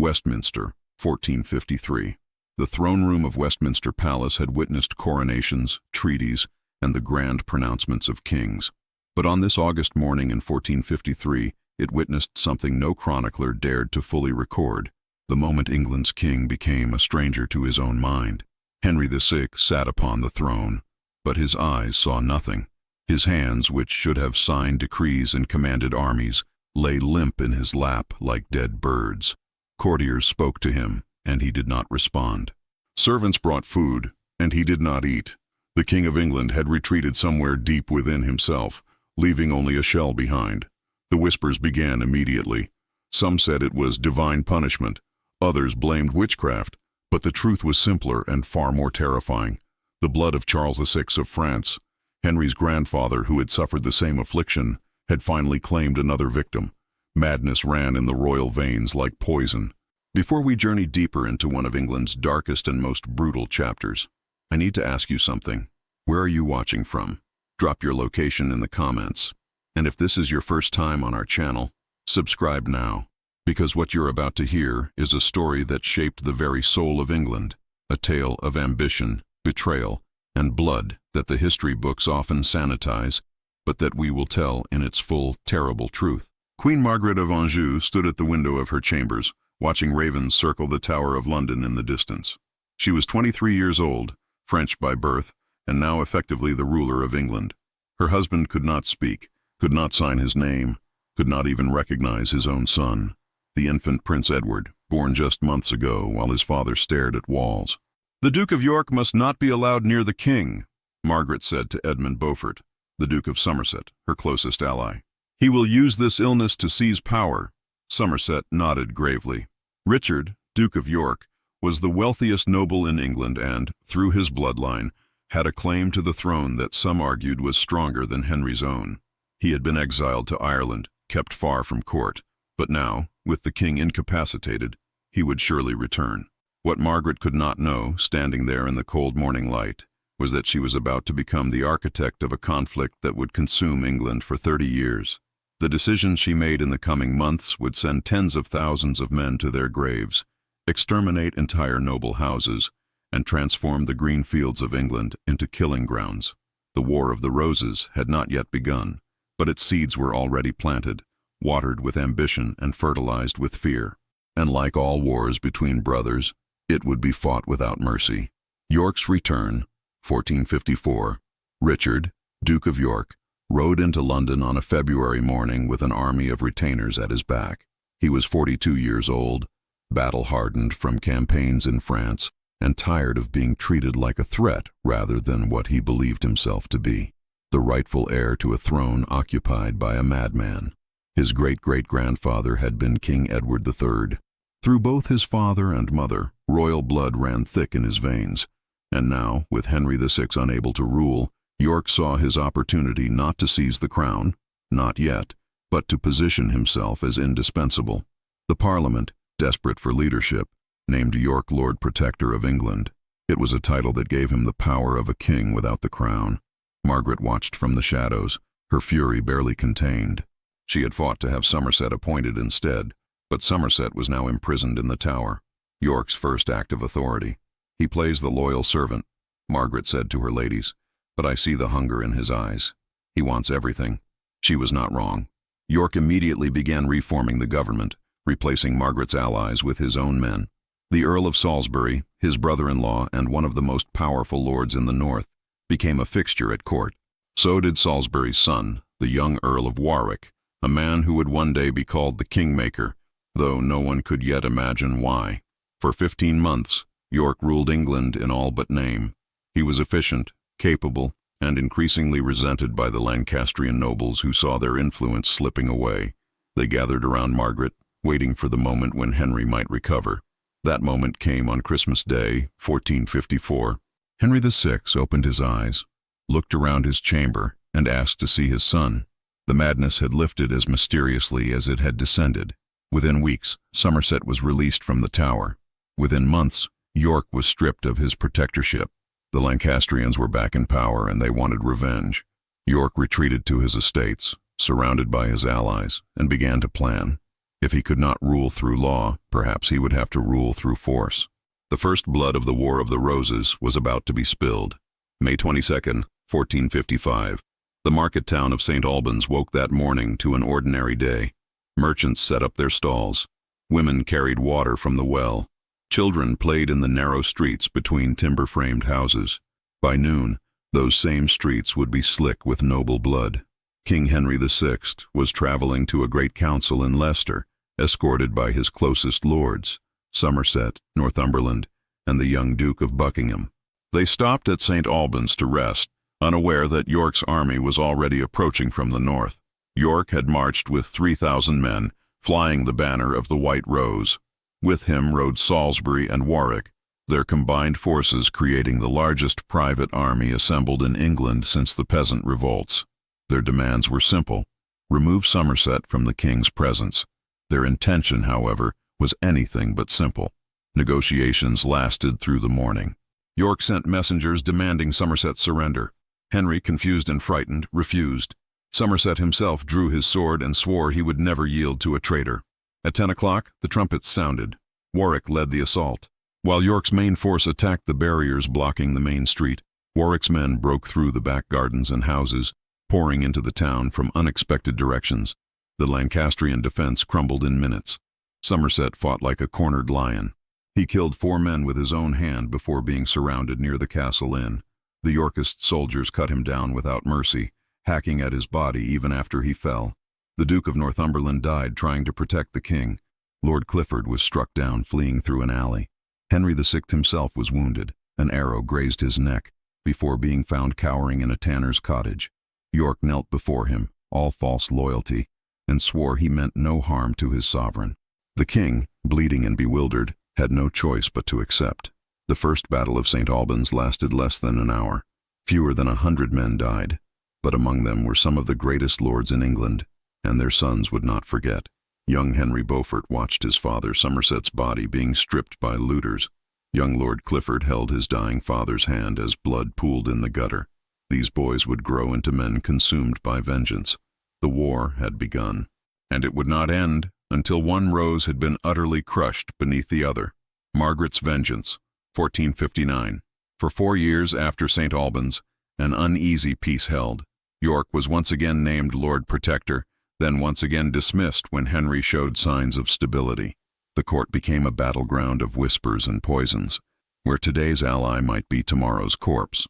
Westminster, 1453. The throne room of Westminster Palace had witnessed coronations, treaties, and the grand pronouncements of kings. But on this August morning in 1453, it witnessed something no chronicler dared to fully record, the moment England's king became a stranger to his own mind. Henry VI sat upon the throne, but his eyes saw nothing. His hands, which should have signed decrees and commanded armies, lay limp in his lap like dead birds. Courtiers spoke to him, and he did not respond. Servants brought food, and he did not eat. The King of England had retreated somewhere deep within himself, leaving only a shell behind. The whispers began immediately. Some said it was divine punishment, others blamed witchcraft, but the truth was simpler and far more terrifying. The blood of Charles VI of France, Henry's grandfather who had suffered the same affliction, had finally claimed another victim. Madness ran in the royal veins like poison. Before we journey deeper into one of England's darkest and most brutal chapters, I need to ask you something. Where are you watching from? Drop your location in the comments. And if this is your first time on our channel, subscribe now, because what you're about to hear is a story that shaped the very soul of England, a tale of ambition, betrayal, and blood that the history books often sanitize, but that we will tell in its full, terrible truth. Queen Margaret of Anjou stood at the window of her chambers, watching ravens circle the Tower of London in the distance. She was 23 years old, French by birth, and now effectively the ruler of England. Her husband could not speak, could not sign his name, could not even recognize his own son, the infant Prince Edward, born just months ago while his father stared at walls. "The Duke of York must not be allowed near the king," Margaret said to Edmund Beaufort, the Duke of Somerset, her closest ally. "He will use this illness to seize power." Somerset nodded gravely. Richard, Duke of York, was the wealthiest noble in England and, through his bloodline, had a claim to the throne that some argued was stronger than Henry's own. He had been exiled to Ireland, kept far from court, but now, with the king incapacitated, he would surely return. What Margaret could not know, standing there in the cold morning light, was that she was about to become the architect of a conflict that would consume England for 30 years. The decisions she made in the coming months would send tens of thousands of men to their graves, exterminate entire noble houses, and transform the green fields of England into killing grounds. The War of the Roses had not yet begun, but its seeds were already planted, watered with ambition and fertilized with fear. And like all wars between brothers, it would be fought without mercy. York's return, 1454. Richard, Duke of York, rode into London on a February morning with an army of retainers at his back. He was 42 years old, battle-hardened from campaigns in France, and tired of being treated like a threat rather than what he believed himself to be, the rightful heir to a throne occupied by a madman. His great-great-grandfather had been King Edward III. Through both his father and mother, royal blood ran thick in his veins, and now, with Henry VI unable to rule, York saw his opportunity not to seize the crown, not yet, but to position himself as indispensable. The Parliament, desperate for leadership, named York Lord Protector of England. It was a title that gave him the power of a king without the crown. Margaret watched from the shadows, her fury barely contained. She had fought to have Somerset appointed instead, but Somerset was now imprisoned in the Tower, York's first act of authority. "He plays the loyal servant," Margaret said to her ladies, "but I see the hunger in his eyes. He wants everything." She was not wrong. York immediately began reforming the government, replacing Margaret's allies with his own men. The Earl of Salisbury, his brother-in-law and one of the most powerful lords in the north, became a fixture at court. So did Salisbury's son, the young Earl of Warwick, a man who would one day be called the Kingmaker, though no one could yet imagine why. For 15 months, York ruled England in all but name. He was efficient, capable, and increasingly resented by the Lancastrian nobles who saw their influence slipping away. They gathered around Margaret, waiting for the moment when Henry might recover. That moment came on Christmas Day, 1454. Henry VI opened his eyes, looked around his chamber, and asked to see his son. The madness had lifted as mysteriously as it had descended. Within weeks, Somerset was released from the Tower. Within months, York was stripped of his protectorship. The Lancastrians were back in power and they wanted revenge. York retreated to his estates, surrounded by his allies, and began to plan. If he could not rule through law, perhaps he would have to rule through force. The first blood of the War of the Roses was about to be spilled. May 22nd, 1455. The market town of St. Albans woke that morning to an ordinary day. Merchants set up their stalls. Women carried water from the well. Children played in the narrow streets between timber-framed houses. By noon, those same streets would be slick with noble blood. King Henry VI was traveling to a great council in Leicester, escorted by his closest lords, Somerset, Northumberland, and the young Duke of Buckingham. They stopped at St. Albans to rest, unaware that York's army was already approaching from the north. York had marched with 3,000 men, flying the banner of the White Rose. With him rode Salisbury and Warwick, their combined forces creating the largest private army assembled in England since the peasant revolts. Their demands were simple: remove Somerset from the king's presence. Their intention, however, was anything but simple. Negotiations lasted through the morning. York sent messengers demanding Somerset's surrender. Henry, confused and frightened, refused. Somerset himself drew his sword and swore he would never yield to a traitor. At 10 o'clock, the trumpets sounded. Warwick led the assault. While York's main force attacked the barriers blocking the main street, Warwick's men broke through the back gardens and houses, pouring into the town from unexpected directions. The Lancastrian defense crumbled in minutes. Somerset fought like a cornered lion. He killed 4 men with his own hand before being surrounded near the castle inn. The Yorkist soldiers cut him down without mercy, hacking at his body even after he fell. The Duke of Northumberland died trying to protect the king. Lord Clifford was struck down fleeing through an alley. Henry VI himself was wounded. An arrow grazed his neck before being found cowering in a tanner's cottage. York knelt before him, all false loyalty, and swore he meant no harm to his sovereign. The king, bleeding and bewildered, had no choice but to accept. The first battle of St. Albans lasted less than an hour. Fewer than 100 men died, but among them were some of the greatest lords in England, and their sons would not forget. Young Henry Beaufort watched his father Somerset's body being stripped by looters. Young Lord Clifford held his dying father's hand as blood pooled in the gutter. These boys would grow into men consumed by vengeance. The war had begun, and it would not end until one rose had been utterly crushed beneath the other. Margaret's Vengeance, 1459. For 4 years after St. Albans, an uneasy peace held. York was once again named Lord Protector, then once again dismissed when Henry showed signs of stability. The court became a battleground of whispers and poisons, where today's ally might be tomorrow's corpse.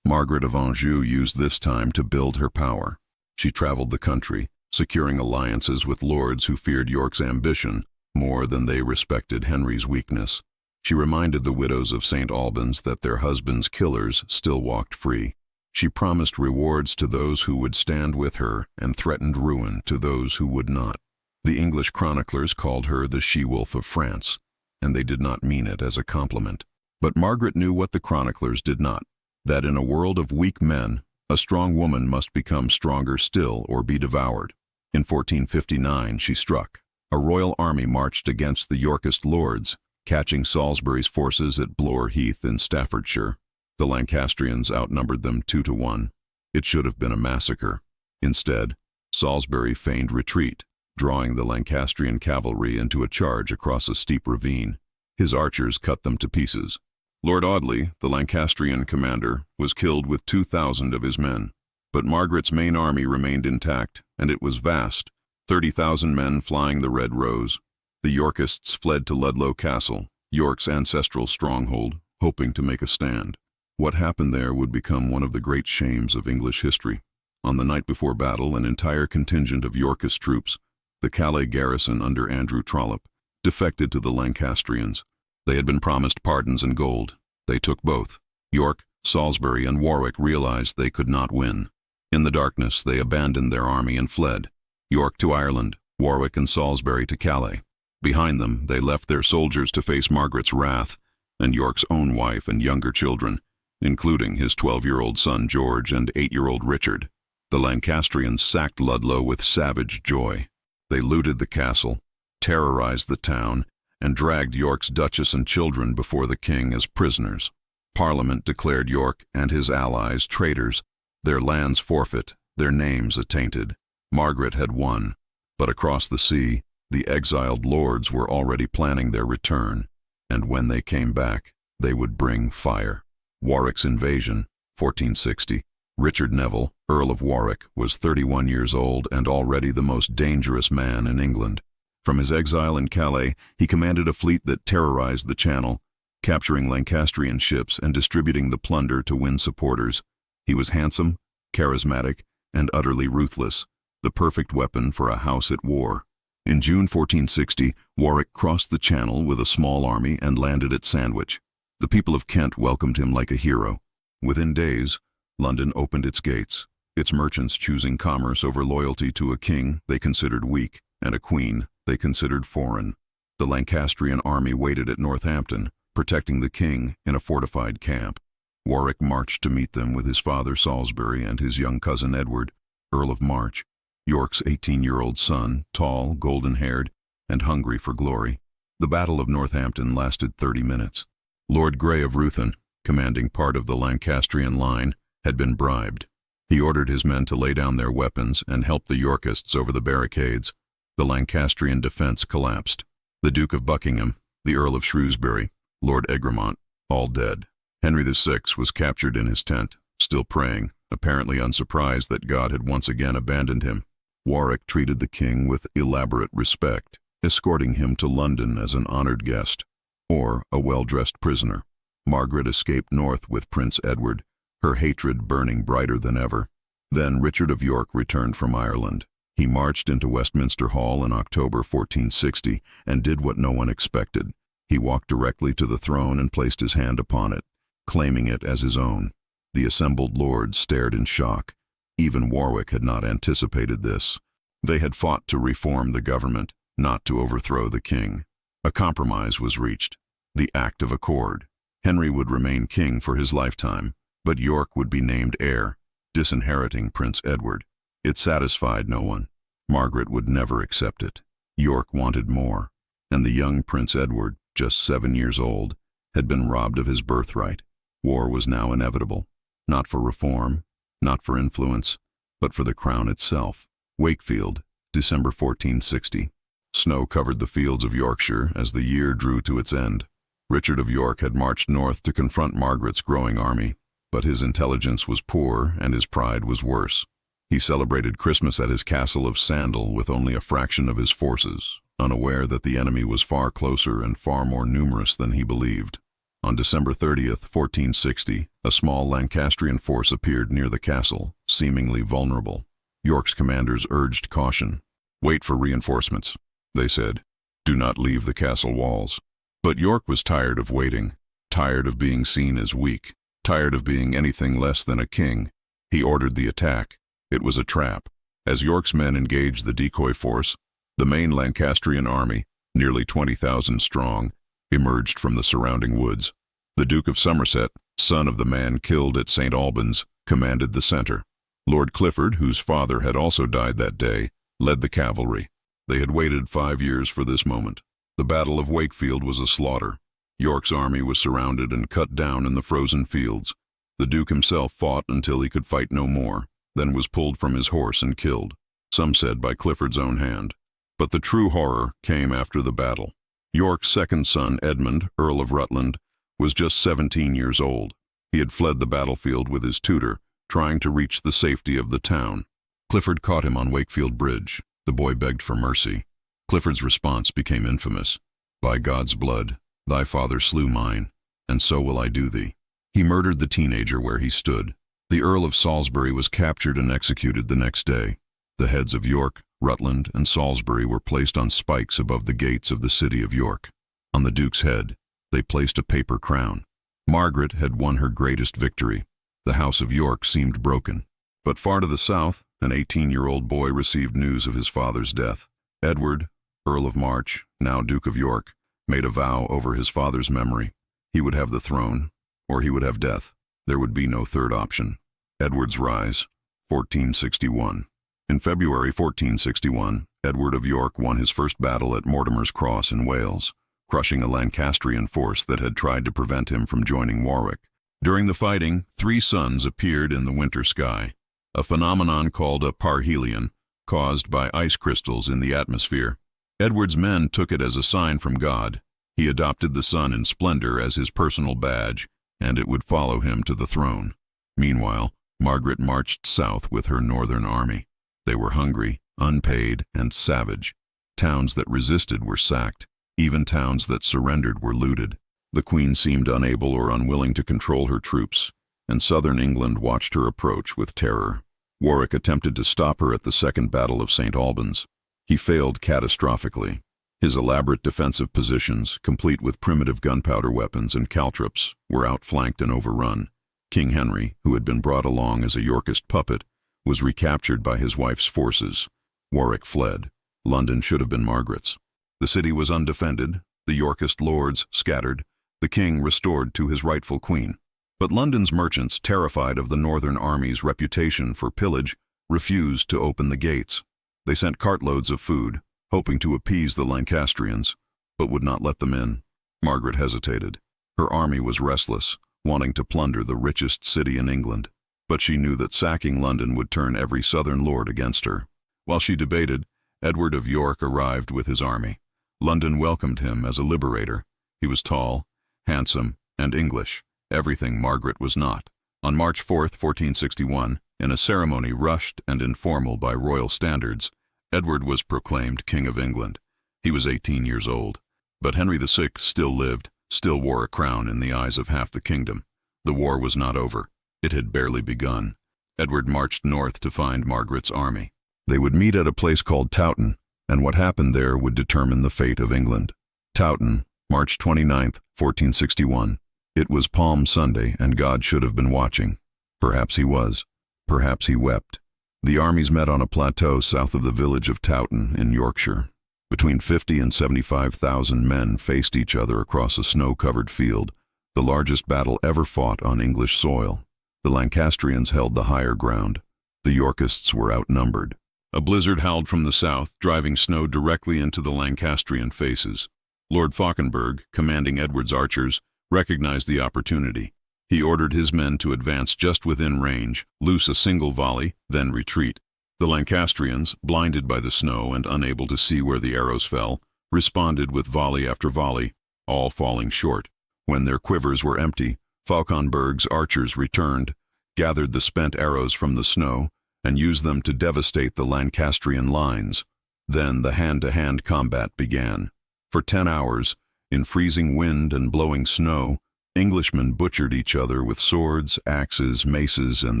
Margaret of Anjou used this time to build her power. She traveled the country, securing alliances with lords who feared York's ambition more than they respected Henry's weakness. She reminded the widows of St. Albans that their husbands' killers still walked free. She promised rewards to those who would stand with her and threatened ruin to those who would not. The English chroniclers called her the she-wolf of France, and they did not mean it as a compliment. But Margaret knew what the chroniclers did not, that in a world of weak men, a strong woman must become stronger still or be devoured. In 1459 she struck. A royal army marched against the Yorkist lords, catching Salisbury's forces at Blore Heath in Staffordshire. The Lancastrians outnumbered them 2-1. It should have been a massacre. Instead, Salisbury feigned retreat, drawing the Lancastrian cavalry into a charge across a steep ravine. His archers cut them to pieces. Lord Audley, the Lancastrian commander, was killed with 2,000 of his men. But Margaret's main army remained intact, and it was vast, 30,000 men flying the Red Rose. The Yorkists fled to Ludlow Castle, York's ancestral stronghold, hoping to make a stand. What happened there would become one of the great shames of English history. On the night before battle, an entire contingent of Yorkist troops, the Calais garrison under Andrew Trollope, defected to the Lancastrians. They had been promised pardons and gold. They took both. York, Salisbury, and Warwick realized they could not win. In the darkness, they abandoned their army and fled. York to Ireland, Warwick and Salisbury to Calais. Behind them, they left their soldiers to face Margaret's wrath and York's own wife and younger children, including his 12-year-old son George and 8-year-old Richard. The Lancastrians sacked Ludlow with savage joy. They looted the castle, terrorized the town, and dragged York's duchess and children before the king as prisoners. Parliament declared York and his allies traitors, their lands forfeit, their names attainted. Margaret had won, but across the sea, The exiled lords were already planning their return, and when they came back, they would bring fire. Warwick's invasion, 1460. Richard Neville, Earl of Warwick, was 31 years old and already the most dangerous man in England. From his exile in Calais, he commanded a fleet that terrorized the Channel, capturing Lancastrian ships and distributing the plunder to win supporters. He was handsome, charismatic, and utterly ruthless, the perfect weapon for a house at war. In June 1460, Warwick crossed the Channel with a small army and landed at Sandwich. The people of Kent welcomed him like a hero. Within days, London opened its gates, its merchants choosing commerce over loyalty to a king they considered weak and a queen they considered foreign. The Lancastrian army waited at Northampton, protecting the king in a fortified camp. Warwick marched to meet them with his father Salisbury and his young cousin Edward, Earl of March, York's 18-year-old son, tall, golden-haired, and hungry for glory. The Battle of Northampton lasted 30 minutes. Lord Grey of Ruthin, commanding part of the Lancastrian line, had been bribed. He ordered his men to lay down their weapons and help the Yorkists over the barricades. The Lancastrian defense collapsed. The Duke of Buckingham, the Earl of Shrewsbury, Lord Egremont, all dead. Henry VI was captured in his tent, still praying, apparently unsurprised that God had once again abandoned him. Warwick treated the king with elaborate respect, escorting him to London as an honored guest, or a well-dressed prisoner. Margaret escaped north with Prince Edward, her hatred burning brighter than ever. Then Richard of York returned from Ireland. He marched into Westminster Hall in October 1460 and did what no one expected. He walked directly to the throne and placed his hand upon it, claiming it as his own. The assembled lords stared in shock. Even Warwick had not anticipated this. They had fought to reform the government, not to overthrow the king. A compromise was reached, the Act of Accord. Henry would remain king for his lifetime, but York would be named heir, disinheriting Prince Edward. It satisfied no one. Margaret would never accept it. York wanted more, and the young Prince Edward, just 7 years old, had been robbed of his birthright. War was now inevitable, not for reform, not for influence, but for the crown itself. Wakefield, December 1460. Snow covered the fields of Yorkshire as the year drew to its end. Richard of York had marched north to confront Margaret's growing army, but his intelligence was poor and his pride was worse. He celebrated Christmas at his castle of Sandal with only a fraction of his forces, unaware that the enemy was far closer and far more numerous than he believed. On December 30th, 1460, a small Lancastrian force appeared near the castle, seemingly vulnerable. York's commanders urged caution. "Wait for reinforcements," they said. "Do not leave the castle walls." But York was tired of waiting, tired of being seen as weak, tired of being anything less than a king. He ordered the attack. It was a trap. As York's men engaged the decoy force, the main Lancastrian army, nearly 20,000 strong, emerged from the surrounding woods. The Duke of Somerset, son of the man killed at St. Albans, commanded the center. Lord Clifford, whose father had also died that day, led the cavalry. They had waited 5 years for this moment. The Battle of Wakefield was a slaughter. York's army was surrounded and cut down in the frozen fields. The Duke himself fought until he could fight no more, then was pulled from his horse and killed, some said by Clifford's own hand. But the true horror came after the battle. York's second son, Edmund, Earl of Rutland, was just 17 years old. He had fled the battlefield with his tutor, trying to reach the safety of the town. Clifford caught him on Wakefield Bridge. The boy begged for mercy. Clifford's response became infamous. "By God's blood, thy father slew mine, and so will I do thee." He murdered the teenager where he stood. The Earl of Salisbury was captured and executed the next day. The heads of York, Rutland, and Salisbury were placed on spikes above the gates of the city of York. On the Duke's head, they placed a paper crown. Margaret had won her greatest victory. The House of York seemed broken. But far to the south, an 18-year-old boy received news of his father's death. Edward, Earl of March, now Duke of York, made a vow over his father's memory. He would have the throne, or he would have death. There would be no third option. Edward's rise, 1461. In February 1461, Edward of York won his first battle at Mortimer's Cross in Wales, crushing a Lancastrian force that had tried to prevent him from joining Warwick. During the fighting, 3 suns appeared in the winter sky, a phenomenon called a parhelion, caused by ice crystals in the atmosphere. Edward's men took it as a sign from God. He adopted the sun in splendor as his personal badge, and it would follow him to the throne. Meanwhile, Margaret marched south with her northern army. They were hungry, unpaid, and savage. Towns that resisted were sacked. Even towns that surrendered were looted. The Queen seemed unable or unwilling to control her troops, and southern England watched her approach with terror. Warwick attempted to stop her at the Second Battle of St. Albans. He failed catastrophically. His elaborate defensive positions, complete with primitive gunpowder weapons and caltrops, were outflanked and overrun. King Henry, who had been brought along as a Yorkist puppet, was recaptured by his wife's forces. Warwick fled. London should have been Margaret's. The city was undefended, the Yorkist lords scattered, the king restored to his rightful queen. But London's merchants, terrified of the northern army's reputation for pillage, refused to open the gates. They sent cartloads of food, hoping to appease the Lancastrians, but would not let them in. Margaret hesitated. Her army was restless, wanting to plunder the richest city in England, but she knew that sacking London would turn every southern lord against her. While she debated, Edward of York arrived with his army. London welcomed him as a liberator. He was tall, handsome, and English, everything Margaret was not. On March 4, 1461, in a ceremony rushed and informal by royal standards, Edward was proclaimed King of England. He was 18 years old. But Henry VI still lived, still wore a crown in the eyes of half the kingdom. The war was not over. It had barely begun. Edward marched north to find Margaret's army. They would meet at a place called Towton, and what happened there would determine the fate of England. Towton, March 29, 1461. It was Palm Sunday, and God should have been watching. Perhaps he was. Perhaps he wept. The armies met on a plateau south of the village of Towton in Yorkshire. Between 50 and 75,000 men faced each other across a snow-covered field, the largest battle ever fought on English soil. The Lancastrians held the higher ground. The Yorkists were outnumbered. A blizzard howled from the south, driving snow directly into the Lancastrian faces. Lord Fauconberg, commanding Edward's archers, recognized the opportunity. He ordered his men to advance just within range, loose a single volley, then retreat. The Lancastrians, blinded by the snow and unable to see where the arrows fell, responded with volley after volley, all falling short. When their quivers were empty, Fauconberg's archers returned, gathered the spent arrows from the snow, and used them to devastate the Lancastrian lines. Then the hand-to-hand combat began. For 10 hours, in freezing wind and blowing snow, Englishmen butchered each other with swords, axes, maces, and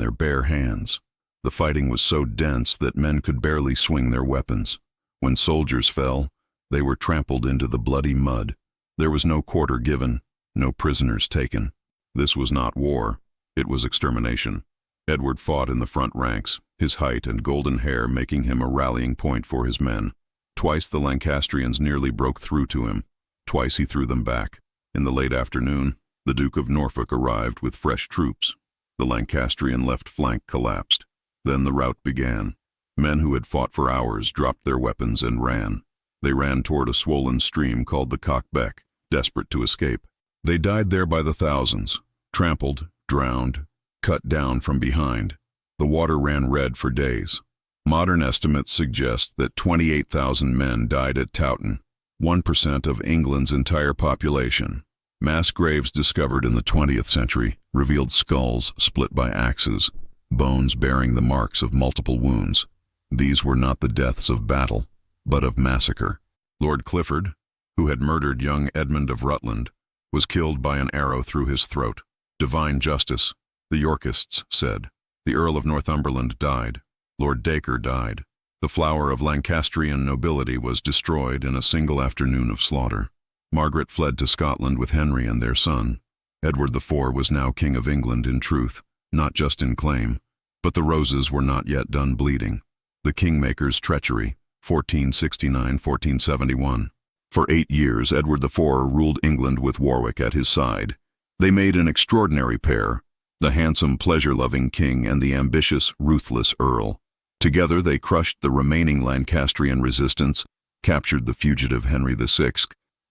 their bare hands. The fighting was so dense that men could barely swing their weapons. When soldiers fell, they were trampled into the bloody mud. There was no quarter given, no prisoners taken. This was not war, it was extermination. Edward fought in the front ranks, his height and golden hair making him a rallying point for his men. Twice the Lancastrians nearly broke through to him. Twice he threw them back. In the late afternoon, the Duke of Norfolk arrived with fresh troops. The Lancastrian left flank collapsed. Then the rout began. Men who had fought for hours dropped their weapons and ran. They ran toward a swollen stream called the Cock Beck, desperate to escape. They died there by the thousands, trampled, drowned, cut down from behind. The water ran red for days. Modern estimates suggest that 28,000 men died at Towton, 1% of England's entire population. Mass graves discovered in the 20th century revealed skulls split by axes, bones bearing the marks of multiple wounds. These were not the deaths of battle, but of massacre. Lord Clifford, who had murdered young Edmund of Rutland, was killed by an arrow through his throat. Divine justice, the Yorkists said. The Earl of Northumberland died. Lord Dacre died. The flower of Lancastrian nobility was destroyed in a single afternoon of slaughter. Margaret fled to Scotland with Henry and their son. Edward IV was now King of England in truth, not just in claim. But the roses were not yet done bleeding. The Kingmaker's treachery, 1469-1471. For 8 years, Edward IV ruled England with Warwick at his side. They made an extraordinary pair, the handsome, pleasure-loving king and the ambitious, ruthless earl. Together they crushed the remaining Lancastrian resistance, captured the fugitive Henry VI,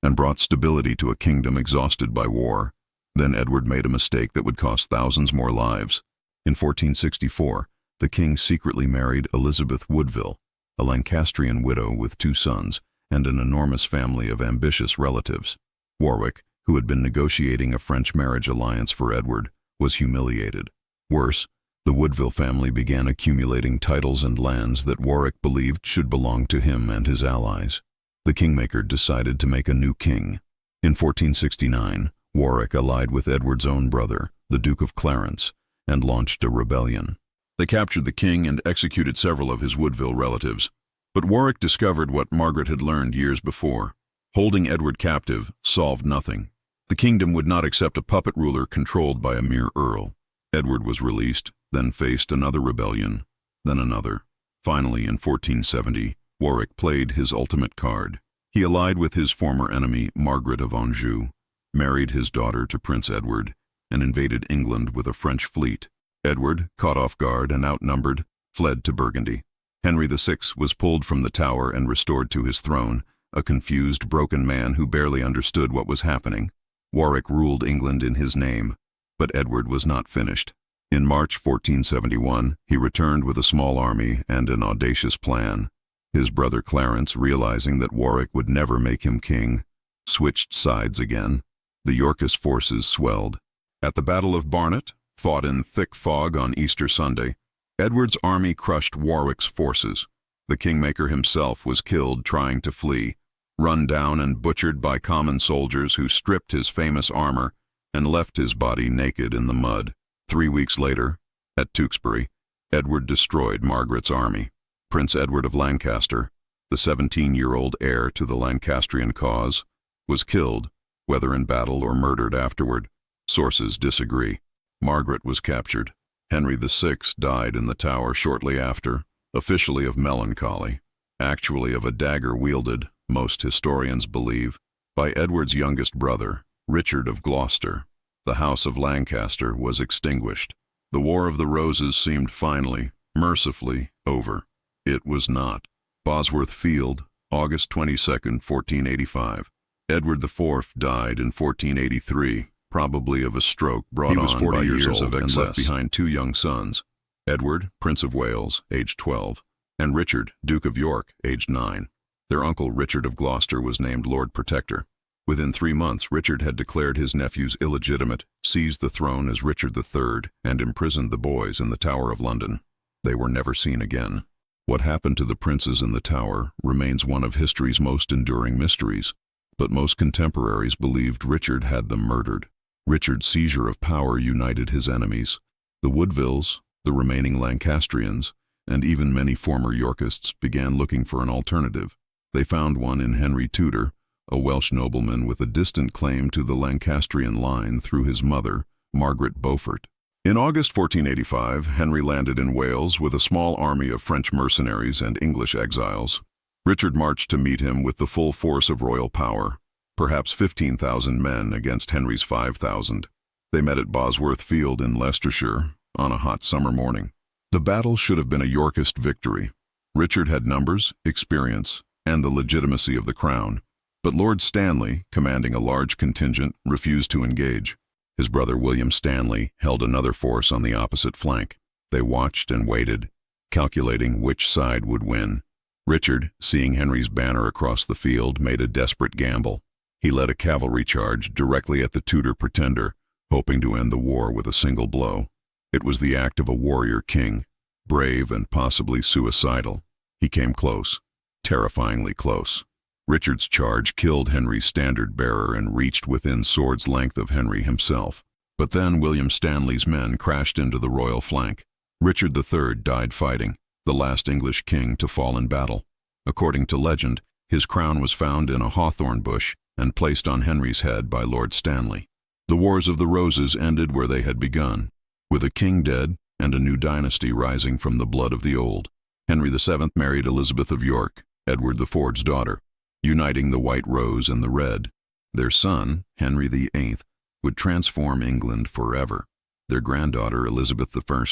and brought stability to a kingdom exhausted by war. Then Edward made a mistake that would cost thousands more lives. In 1464, the king secretly married Elizabeth Woodville, a Lancastrian widow with 2 sons, and an enormous family of ambitious relatives. Warwick, who had been negotiating a French marriage alliance for Edward, was humiliated. Worse, the Woodville family began accumulating titles and lands that Warwick believed should belong to him and his allies. The kingmaker decided to make a new king. In 1469, Warwick allied with Edward's own brother, the Duke of Clarence, and launched a rebellion. They captured the king and executed several of his Woodville relatives. But Warwick discovered what Margaret had learned years before. Holding Edward captive solved nothing. The kingdom would not accept a puppet ruler controlled by a mere earl. Edward was released, then faced another rebellion, then another. Finally, in 1470, Warwick played his ultimate card. He allied with his former enemy, Margaret of Anjou, married his daughter to Prince Edward, and invaded England with a French fleet. Edward, caught off guard and outnumbered, fled to Burgundy. Henry VI was pulled from the Tower and restored to his throne, a confused, broken man who barely understood what was happening. Warwick ruled England in his name, but Edward was not finished. In March 1471, he returned with a small army and an audacious plan. His brother Clarence, realizing that Warwick would never make him king, switched sides again. The Yorkist forces swelled. At the Battle of Barnet, fought in thick fog on Easter Sunday, Edward's army crushed Warwick's forces. The kingmaker himself was killed trying to flee, run down and butchered by common soldiers who stripped his famous armor and left his body naked in the mud. 3 weeks later, at Tewkesbury, Edward destroyed Margaret's army. Prince Edward of Lancaster, the 17-year-old heir to the Lancastrian cause, was killed, whether in battle or murdered afterward. Sources disagree. Margaret was captured. Henry VI died in the Tower shortly after, officially of melancholy, actually of a dagger wielded, most historians believe, by Edward's youngest brother, Richard of Gloucester. The House of Lancaster was extinguished. The War of the Roses seemed finally, mercifully, over. It was not. Bosworth Field, August 22, 1485. Edward IV died in 1483, probably of a stroke brought on by years of excess, and left behind 2 young sons, Edward, Prince of Wales, aged 12, and Richard, Duke of York, aged 9. Their uncle Richard of Gloucester was named Lord Protector. Within 3 months, Richard had declared his nephews illegitimate, seized the throne as Richard III, and imprisoned the boys in the Tower of London. They were never seen again. What happened to the princes in the Tower remains one of history's most enduring mysteries, but most contemporaries believed Richard had them murdered. Richard's seizure of power united his enemies. The Woodvilles, the remaining Lancastrians, and even many former Yorkists began looking for an alternative. They found one in Henry Tudor, a Welsh nobleman with a distant claim to the Lancastrian line through his mother, Margaret Beaufort. In August 1485, Henry landed in Wales with a small army of French mercenaries and English exiles. Richard marched to meet him with the full force of royal power, perhaps 15,000 men against Henry's 5,000. They met at Bosworth Field in Leicestershire on a hot summer morning. The battle should have been a Yorkist victory. Richard had numbers, experience, and the legitimacy of the crown. But Lord Stanley, commanding a large contingent, refused to engage. His brother William Stanley held another force on the opposite flank. They watched and waited, calculating which side would win. Richard, seeing Henry's banner across the field, made a desperate gamble. He led a cavalry charge directly at the Tudor pretender, hoping to end the war with a single blow. It was the act of a warrior king, brave and possibly suicidal. He came close, terrifyingly close. Richard's charge killed Henry's standard-bearer and reached within sword's length of Henry himself. But then William Stanley's men crashed into the royal flank. Richard III died fighting, the last English king to fall in battle. According to legend, his crown was found in a hawthorn bush and placed on Henry's head by Lord Stanley. The Wars of the Roses ended where they had begun, with a king dead and a new dynasty rising from the blood of the old. Henry VII married Elizabeth of York, Edward IV's daughter, uniting the white rose and the red. Their son, Henry VIII, would transform England forever. Their granddaughter, Elizabeth I,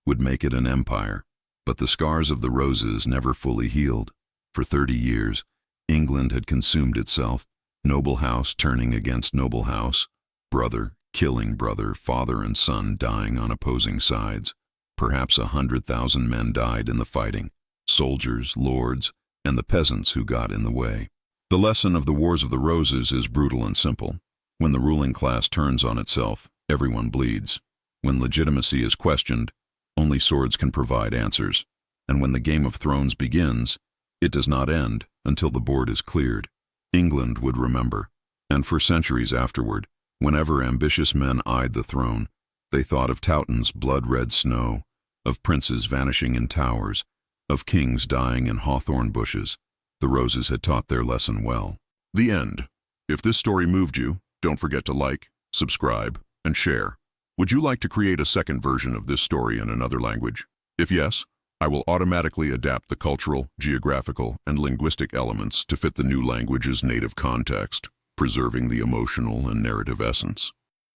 would make it an empire. But the scars of the roses never fully healed. For 30 years, England had consumed itself, noble house turning against noble house, brother killing brother, father and son dying on opposing sides. Perhaps 100,000 men died in the fighting, soldiers, lords, and the peasants who got in the way. The lesson of the Wars of the Roses is brutal and simple. When the ruling class turns on itself, everyone bleeds. When legitimacy is questioned, only swords can provide answers. And when the Game of Thrones begins, it does not end until the board is cleared. England would remember. And for centuries afterward, whenever ambitious men eyed the throne, they thought of Towton's blood-red snow, of princes vanishing in towers, of kings dying in hawthorn bushes. The roses had taught their lesson well. The end. If this story moved you, don't forget to like, subscribe, and share. Would you like to create a second version of this story in another language? If yes, I will automatically adapt the cultural, geographical, and linguistic elements to fit the new language's native context, preserving the emotional and narrative essence.